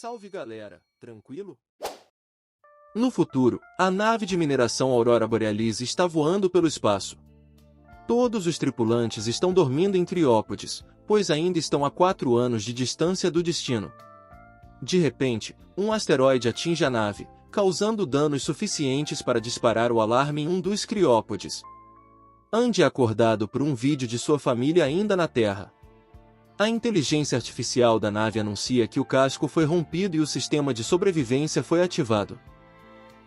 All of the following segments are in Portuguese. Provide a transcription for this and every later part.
Salve galera, tranquilo? No futuro, a nave de mineração Aurora Borealis está voando pelo espaço. Todos os tripulantes estão dormindo em criópodes, pois ainda estão a 4 anos de distância do destino. De repente, um asteroide atinge a nave, causando danos suficientes para disparar o alarme em um dos criópodes. Andy é acordado por um vídeo de sua família ainda na Terra. A inteligência artificial da nave anuncia que o casco foi rompido e o sistema de sobrevivência foi ativado.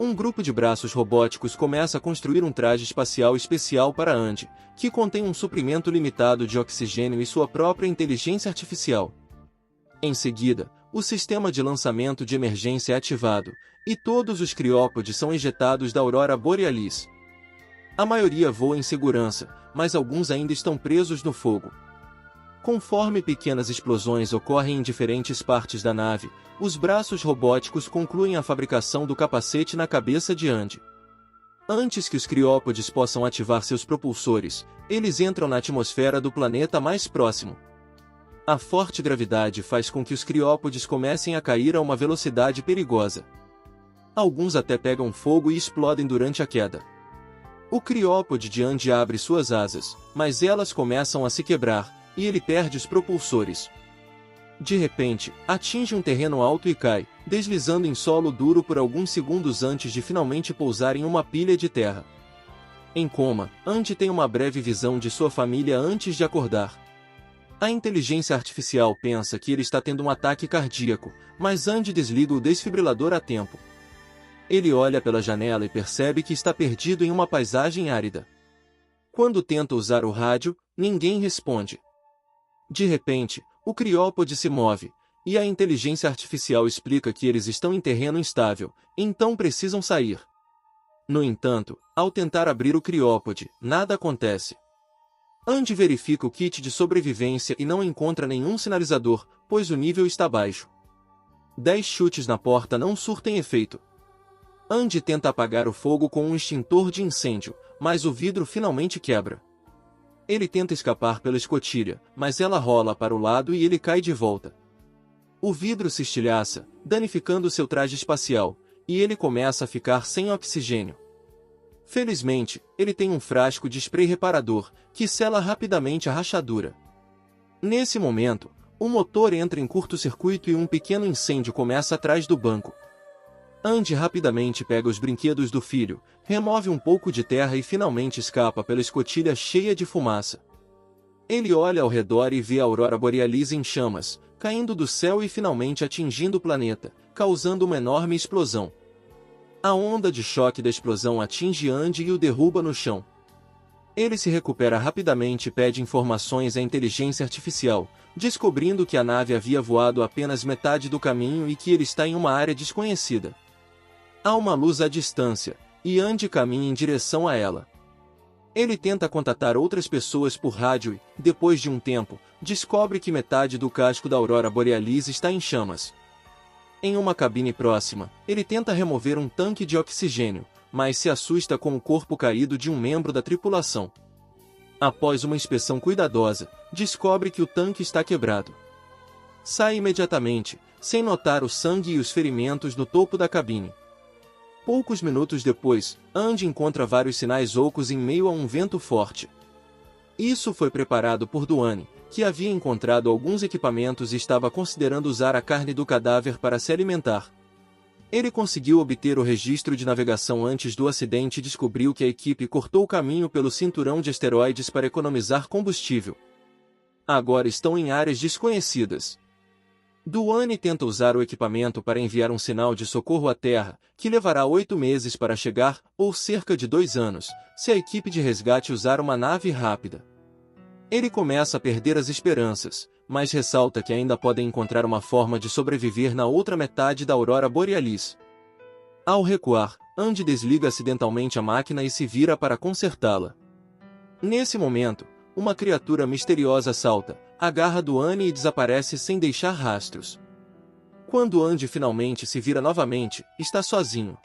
Um grupo de braços robóticos começa a construir um traje espacial especial para Andy, que contém um suprimento limitado de oxigênio e sua própria inteligência artificial. Em seguida, o sistema de lançamento de emergência é ativado, e todos os criópodes são ejetados da Aurora Borealis. A maioria voa em segurança, mas alguns ainda estão presos no fogo. Conforme pequenas explosões ocorrem em diferentes partes da nave, os braços robóticos concluem a fabricação do capacete na cabeça de Andy. Antes que os criópodes possam ativar seus propulsores, eles entram na atmosfera do planeta mais próximo. A forte gravidade faz com que os criópodes comecem a cair a uma velocidade perigosa. Alguns até pegam fogo e explodem durante a queda. O criópode de Andy abre suas asas, mas elas começam a se quebrar, e ele perde os propulsores. De repente, atinge um terreno alto e cai, deslizando em solo duro por alguns segundos antes de finalmente pousar em uma pilha de terra. Em coma, Andy tem uma breve visão de sua família antes de acordar. A inteligência artificial pensa que ele está tendo um ataque cardíaco, mas Andy desliga o desfibrilador a tempo. Ele olha pela janela e percebe que está perdido em uma paisagem árida. Quando tenta usar o rádio, ninguém responde. De repente, o criópode se move, e a inteligência artificial explica que eles estão em terreno instável, então precisam sair. No entanto, ao tentar abrir o criópode, nada acontece. Andy verifica o kit de sobrevivência e não encontra nenhum sinalizador, pois o nível está baixo. 10 chutes na porta não surtem efeito. Andy tenta apagar o fogo com um extintor de incêndio, mas o vidro finalmente quebra. Ele tenta escapar pela escotilha, mas ela rola para o lado e ele cai de volta. O vidro se estilhaça, danificando seu traje espacial, e ele começa a ficar sem oxigênio. Felizmente, ele tem um frasco de spray reparador, que sela rapidamente a rachadura. Nesse momento, o motor entra em curto-circuito e um pequeno incêndio começa atrás do banco. Andy rapidamente pega os brinquedos do filho, remove um pouco de terra e finalmente escapa pela escotilha cheia de fumaça. Ele olha ao redor e vê a Aurora Borealis em chamas, caindo do céu e finalmente atingindo o planeta, causando uma enorme explosão. A onda de choque da explosão atinge Andy e o derruba no chão. Ele se recupera rapidamente e pede informações à inteligência artificial, descobrindo que a nave havia voado apenas metade do caminho e que ele está em uma área desconhecida. Há uma luz à distância, e Andy caminha em direção a ela. Ele tenta contatar outras pessoas por rádio e, depois de um tempo, descobre que metade do casco da Aurora Borealis está em chamas. Em uma cabine próxima, ele tenta remover um tanque de oxigênio, mas se assusta com o corpo caído de um membro da tripulação. Após uma inspeção cuidadosa, descobre que o tanque está quebrado. Sai imediatamente, sem notar o sangue e os ferimentos no topo da cabine. Poucos minutos depois, Andy encontra vários sinais ocos em meio a um vento forte. Isso foi preparado por Duane, que havia encontrado alguns equipamentos e estava considerando usar a carne do cadáver para se alimentar. Ele conseguiu obter o registro de navegação antes do acidente e descobriu que a equipe cortou o caminho pelo cinturão de asteroides para economizar combustível. Agora estão em áreas desconhecidas. Duane tenta usar o equipamento para enviar um sinal de socorro à Terra, que levará 8 meses para chegar, ou cerca de 2 anos, se a equipe de resgate usar uma nave rápida. Ele começa a perder as esperanças, mas ressalta que ainda podem encontrar uma forma de sobreviver na outra metade da Aurora Borealis. Ao recuar, Andy desliga acidentalmente a máquina e se vira para consertá-la. Nesse momento, uma criatura misteriosa salta, agarra Duane e desaparece sem deixar rastros. Quando Andy finalmente se vira novamente, está sozinho.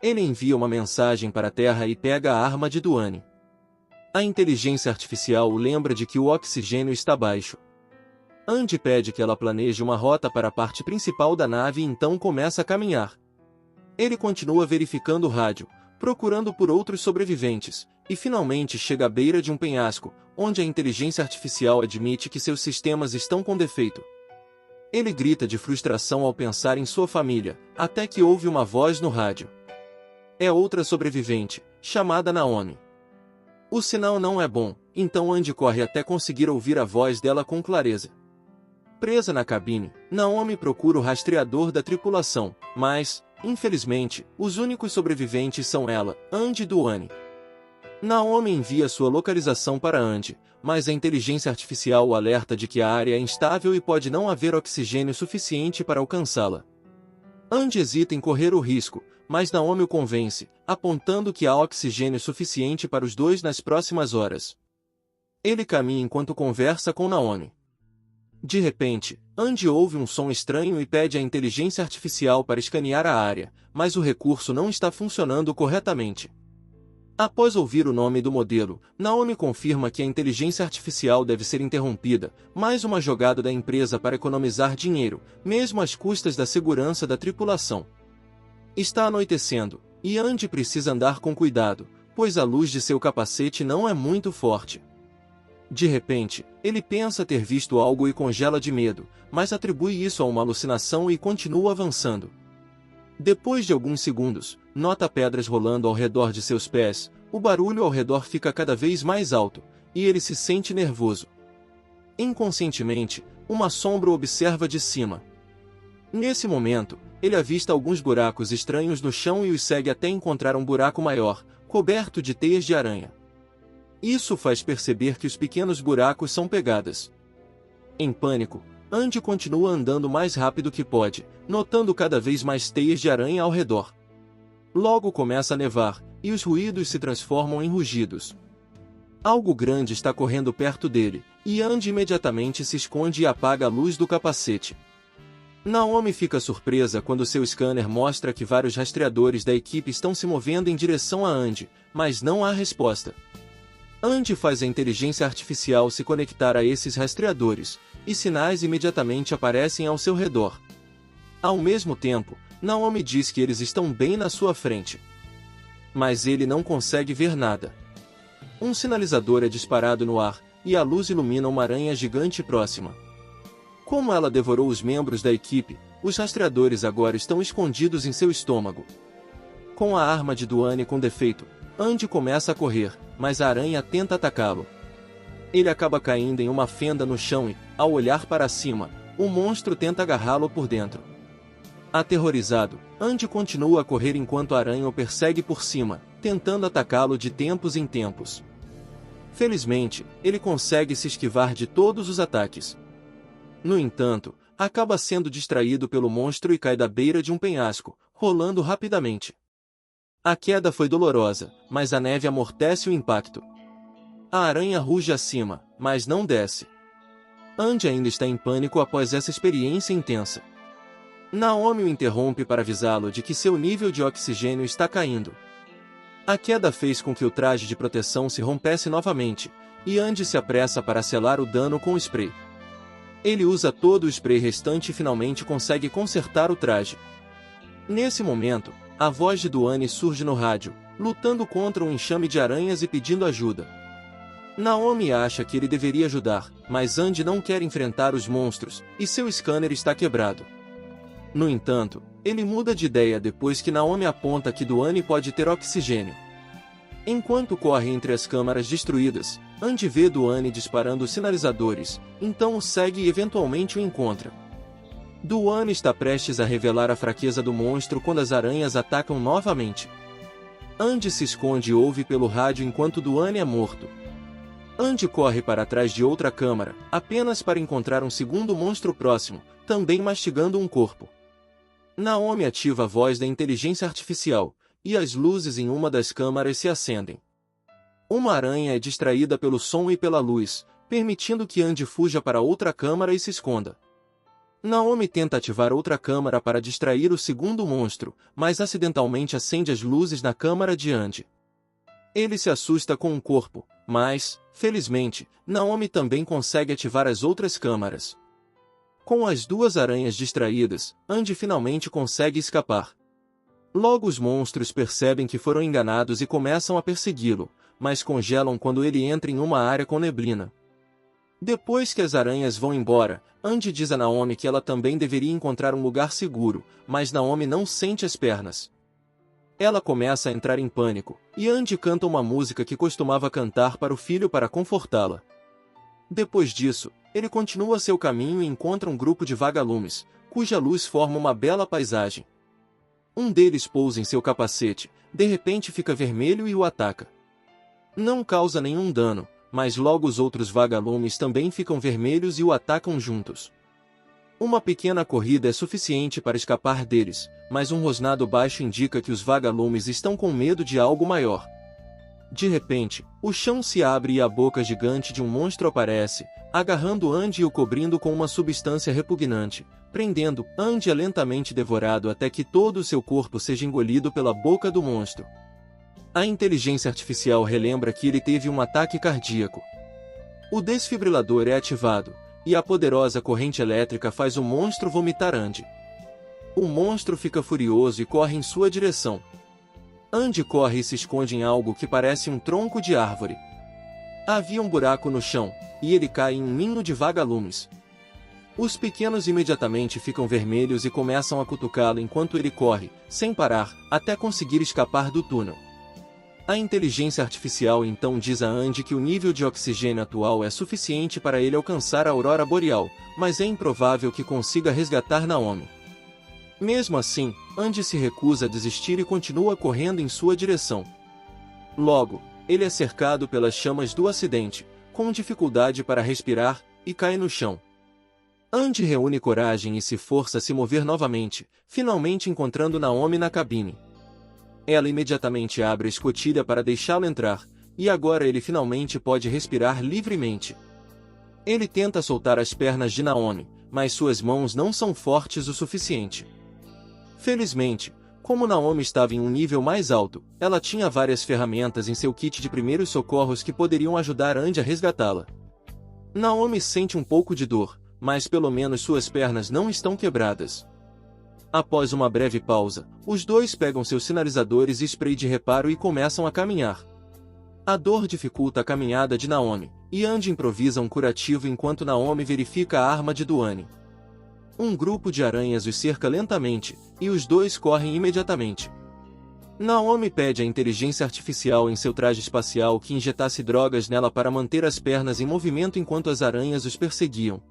Ele envia uma mensagem para a Terra e pega a arma de Duane. A inteligência artificial o lembra de que o oxigênio está baixo. Andy pede que ela planeje uma rota para a parte principal da nave e então começa a caminhar. Ele continua verificando o rádio, procurando por outros sobreviventes, e finalmente chega à beira de um penhasco, onde a inteligência artificial admite que seus sistemas estão com defeito. Ele grita de frustração ao pensar em sua família, até que ouve uma voz no rádio. É outra sobrevivente, chamada Naomi. O sinal não é bom, então Andy corre até conseguir ouvir a voz dela com clareza. Presa na cabine, Naomi procura o rastreador da tripulação, mas, infelizmente, os únicos sobreviventes são ela, Andy e Duane. Naomi envia sua localização para Andy, mas a inteligência artificial o alerta de que a área é instável e pode não haver oxigênio suficiente para alcançá-la. Andy hesita em correr o risco, mas Naomi o convence, apontando que há oxigênio suficiente para os dois nas próximas horas. Ele caminha enquanto conversa com Naomi. De repente, Andy ouve um som estranho e pede à inteligência artificial para escanear a área, mas o recurso não está funcionando corretamente. Após ouvir o nome do modelo, Naomi confirma que a inteligência artificial deve ser interrompida, mais uma jogada da empresa para economizar dinheiro, mesmo às custas da segurança da tripulação. Está anoitecendo, e Andy precisa andar com cuidado, pois a luz de seu capacete não é muito forte. De repente, ele pensa ter visto algo e congela de medo, mas atribui isso a uma alucinação e continua avançando. Depois de alguns segundos, nota pedras rolando ao redor de seus pés, o barulho ao redor fica cada vez mais alto, e ele se sente nervoso. Inconscientemente, uma sombra o observa de cima. Nesse momento, ele avista alguns buracos estranhos no chão e os segue até encontrar um buraco maior, coberto de teias de aranha. Isso faz perceber que os pequenos buracos são pegadas. Em pânico, Andy continua andando mais rápido que pode, notando cada vez mais teias de aranha ao redor. Logo começa a nevar, e os ruídos se transformam em rugidos. Algo grande está correndo perto dele, e Andy imediatamente se esconde e apaga a luz do capacete. Naomi fica surpresa quando seu scanner mostra que vários rastreadores da equipe estão se movendo em direção a Andy, mas não há resposta. Andy faz a inteligência artificial se conectar a esses rastreadores, e sinais imediatamente aparecem ao seu redor. Ao mesmo tempo, Naomi diz que eles estão bem na sua frente. Mas ele não consegue ver nada. Um sinalizador é disparado no ar, e a luz ilumina uma aranha gigante próxima. Como ela devorou os membros da equipe, os rastreadores agora estão escondidos em seu estômago. Com a arma de Duane com defeito, Andy começa a correr, mas a aranha tenta atacá-lo. Ele acaba caindo em uma fenda no chão e, ao olhar para cima, o monstro tenta agarrá-lo por dentro. Aterrorizado, Andy continua a correr enquanto a aranha o persegue por cima, tentando atacá-lo de tempos em tempos. Felizmente, ele consegue se esquivar de todos os ataques. No entanto, acaba sendo distraído pelo monstro e cai da beira de um penhasco, rolando rapidamente. A queda foi dolorosa, mas a neve amortece o impacto. A aranha ruge acima, mas não desce. Andy ainda está em pânico após essa experiência intensa. Naomi o interrompe para avisá-lo de que seu nível de oxigênio está caindo. A queda fez com que o traje de proteção se rompesse novamente, e Andy se apressa para selar o dano com o spray. Ele usa todo o spray restante e finalmente consegue consertar o traje. Nesse momento, a voz de Duane surge no rádio, lutando contra um enxame de aranhas e pedindo ajuda. Naomi acha que ele deveria ajudar, mas Andy não quer enfrentar os monstros, e seu scanner está quebrado. No entanto, ele muda de ideia depois que Naomi aponta que Duane pode ter oxigênio. Enquanto corre entre as câmaras destruídas, Andy vê Duane disparando os sinalizadores, então o segue e eventualmente o encontra. Duane está prestes a revelar a fraqueza do monstro quando as aranhas atacam novamente. Andy se esconde e ouve pelo rádio enquanto Duane é morto. Andy corre para trás de outra câmara, apenas para encontrar um segundo monstro próximo, também mastigando um corpo. Naomi ativa a voz da inteligência artificial, e as luzes em uma das câmaras se acendem. Uma aranha é distraída pelo som e pela luz, permitindo que Andy fuja para outra câmara e se esconda. Naomi tenta ativar outra câmara para distrair o segundo monstro, mas acidentalmente acende as luzes na câmara de Andy. Ele se assusta com um corpo, mas, felizmente, Naomi também consegue ativar as outras câmaras. Com as duas aranhas distraídas, Andy finalmente consegue escapar. Logo os monstros percebem que foram enganados e começam a persegui-lo, mas congelam quando ele entra em uma área com neblina. Depois que as aranhas vão embora, Andy diz a Naomi que ela também deveria encontrar um lugar seguro, mas Naomi não sente as pernas. Ela começa a entrar em pânico, e Andy canta uma música que costumava cantar para o filho para confortá-la. Depois disso, ele continua seu caminho e encontra um grupo de vagalumes, cuja luz forma uma bela paisagem. Um deles pousa em seu capacete, de repente fica vermelho e o ataca. Não causa nenhum dano, mas logo os outros vagalumes também ficam vermelhos e o atacam juntos. Uma pequena corrida é suficiente para escapar deles, mas um rosnado baixo indica que os vagalumes estão com medo de algo maior. De repente, o chão se abre e a boca gigante de um monstro aparece, agarrando Andy e o cobrindo com uma substância repugnante, prendendo Andy é lentamente devorado até que todo o seu corpo seja engolido pela boca do monstro. A inteligência artificial relembra que ele teve um ataque cardíaco. O desfibrilador é ativado, e a poderosa corrente elétrica faz o monstro vomitar Andy. O monstro fica furioso e corre em sua direção. Andy corre e se esconde em algo que parece um tronco de árvore. Havia um buraco no chão, e ele cai em um ninho de vagalumes. Os pequenos imediatamente ficam vermelhos e começam a cutucá-lo enquanto ele corre, sem parar, até conseguir escapar do túnel. A inteligência artificial então diz a Andy que o nível de oxigênio atual é suficiente para ele alcançar a aurora boreal, mas é improvável que consiga resgatar Naomi. Mesmo assim, Andy se recusa a desistir e continua correndo em sua direção. Logo, ele é cercado pelas chamas do acidente, com dificuldade para respirar, e cai no chão. Andy reúne coragem e se força a se mover novamente, finalmente encontrando Naomi na cabine. Ela imediatamente abre a escotilha para deixá-lo entrar, e agora ele finalmente pode respirar livremente. Ele tenta soltar as pernas de Naomi, mas suas mãos não são fortes o suficiente. Felizmente, como Naomi estava em um nível mais alto, ela tinha várias ferramentas em seu kit de primeiros socorros que poderiam ajudar Andy a resgatá-la. Naomi sente um pouco de dor, mas pelo menos suas pernas não estão quebradas. Após uma breve pausa, os dois pegam seus sinalizadores e spray de reparo e começam a caminhar. A dor dificulta a caminhada de Naomi, e Andy improvisa um curativo enquanto Naomi verifica a arma de Duane. Um grupo de aranhas os cerca lentamente, e os dois correm imediatamente. Naomi pede à inteligência artificial em seu traje espacial que injetasse drogas nela para manter as pernas em movimento enquanto as aranhas os perseguiam.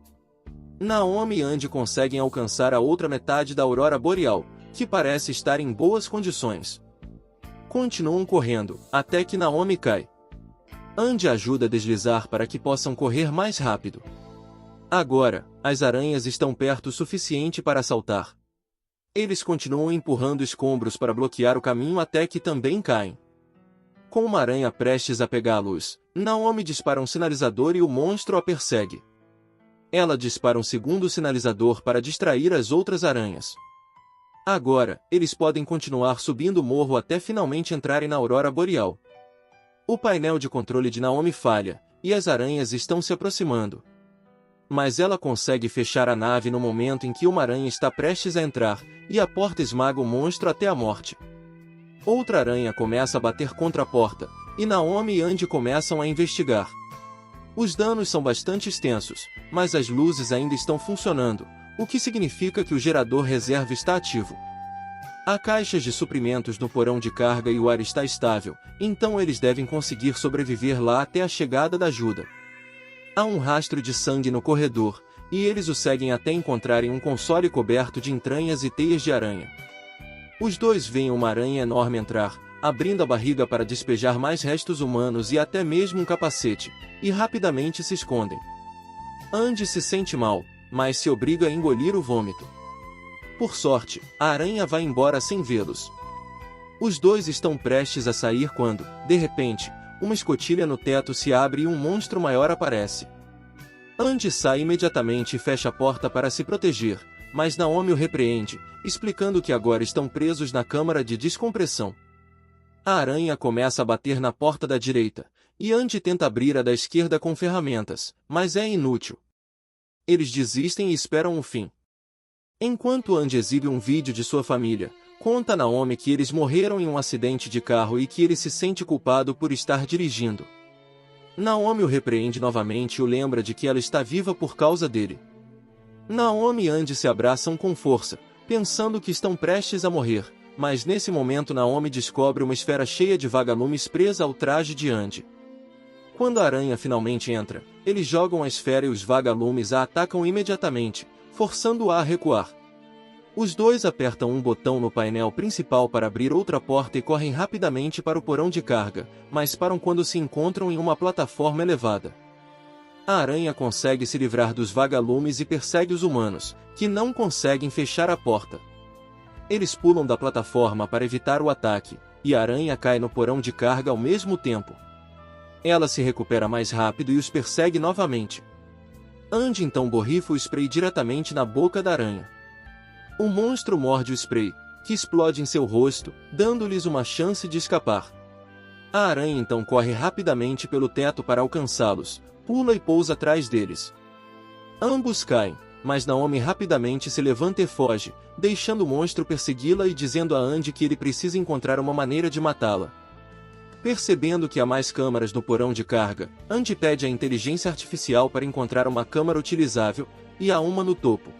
Naomi e Andy conseguem alcançar a outra metade da aurora boreal, que parece estar em boas condições. Continuam correndo, até que Naomi cai. Andy ajuda a deslizar para que possam correr mais rápido. Agora, as aranhas estão perto o suficiente para saltar. Eles continuam empurrando escombros para bloquear o caminho até que também caem. Com uma aranha prestes a pegar a luz, Naomi dispara um sinalizador e o monstro a persegue. Ela dispara um segundo sinalizador para distrair as outras aranhas. Agora, eles podem continuar subindo o morro até finalmente entrarem na aurora boreal. O painel de controle de Naomi falha, e as aranhas estão se aproximando. Mas ela consegue fechar a nave no momento em que uma aranha está prestes a entrar, e a porta esmaga o monstro até a morte. Outra aranha começa a bater contra a porta, e Naomi e Andy começam a investigar. Os danos são bastante extensos, mas as luzes ainda estão funcionando, o que significa que o gerador reserva está ativo. Há caixas de suprimentos no porão de carga e o ar está estável, então eles devem conseguir sobreviver lá até a chegada da ajuda. Há um rastro de sangue no corredor, e eles o seguem até encontrarem um console coberto de entranhas e teias de aranha. Os dois veem uma aranha enorme entrar, abrindo a barriga para despejar mais restos humanos e até mesmo um capacete, e rapidamente se escondem. Andy se sente mal, mas se obriga a engolir o vômito. Por sorte, a aranha vai embora sem vê-los. Os dois estão prestes a sair quando, de repente, uma escotilha no teto se abre e um monstro maior aparece. Andy sai imediatamente e fecha a porta para se proteger, mas Naomi o repreende, explicando que agora estão presos na câmara de descompressão. A aranha começa a bater na porta da direita, e Andy tenta abrir a da esquerda com ferramentas, mas é inútil. eles desistem e esperam o fim. Enquanto Andy exibe um vídeo de sua família, conta a Naomi que eles morreram em um acidente de carro e que ele se sente culpado por estar dirigindo. Naomi o repreende novamente e o lembra de que ela está viva por causa dele. Naomi e Andy se abraçam com força, pensando que estão prestes a morrer, mas nesse momento Naomi descobre uma esfera cheia de vagalumes presa ao traje de Andy. Quando a aranha finalmente entra, eles jogam a esfera e os vagalumes a atacam imediatamente, forçando-a a recuar. Os dois apertam um botão no painel principal para abrir outra porta e correm rapidamente para o porão de carga, mas param quando se encontram em uma plataforma elevada. A aranha consegue se livrar dos vagalumes e persegue os humanos, que não conseguem fechar a porta. Eles pulam da plataforma para evitar o ataque, e a aranha cai no porão de carga ao mesmo tempo. Ela se recupera mais rápido e os persegue novamente. Andy então borrifa o spray diretamente na boca da aranha. O monstro morde o spray, que explode em seu rosto, dando-lhes uma chance de escapar. A aranha então corre rapidamente pelo teto para alcançá-los, pula e pousa atrás deles. Ambos caem, mas Naomi rapidamente se levanta e foge, deixando o monstro persegui-la e dizendo a Andy que ele precisa encontrar uma maneira de matá-la. Percebendo que há mais câmaras no porão de carga, Andy pede à inteligência artificial para encontrar uma câmara utilizável, e há uma no topo.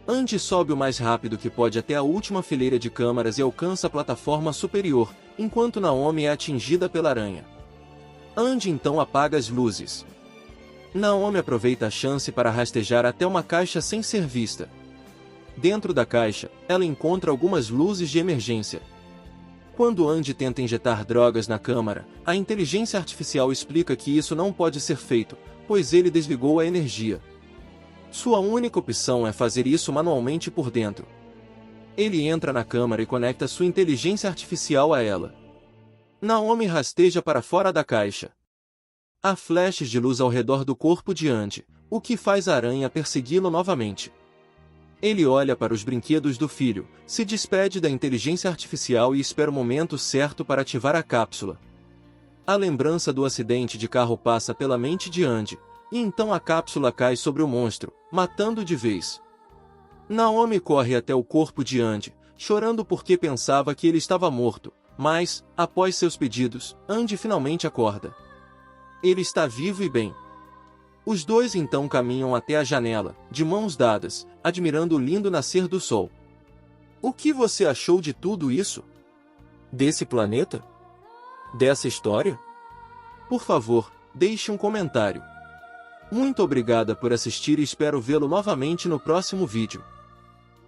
Andy sobe o mais rápido que pode até a última fileira de câmaras e alcança a plataforma superior, enquanto Naomi é atingida pela aranha. Andy então apaga as luzes. Naomi aproveita a chance para rastejar até uma caixa sem ser vista. Dentro da caixa, ela encontra algumas luzes de emergência. Quando Andy tenta injetar drogas na câmara, a inteligência artificial explica que isso não pode ser feito, pois ele desligou a energia. Sua única opção é fazer isso manualmente por dentro. Ele entra na câmara e conecta sua inteligência artificial a ela. Naomi rasteja para fora da caixa. Há flashes de luz ao redor do corpo de Andy, o que faz a aranha persegui-lo novamente. Ele olha para os brinquedos do filho, se despede da inteligência artificial e espera o momento certo para ativar a cápsula. A lembrança do acidente de carro passa pela mente de Andy, e então a cápsula cai sobre o monstro, matando de vez. Naomi corre até o corpo de Andy, chorando porque pensava que ele estava morto, mas, após seus pedidos, Andy finalmente acorda. Ele está vivo e bem. Os dois então caminham até a janela, de mãos dadas, admirando o lindo nascer do sol. O que você achou de tudo isso? Desse planeta? Dessa história? Por favor, deixe um comentário. Muito obrigada por assistir e espero vê-lo novamente no próximo vídeo.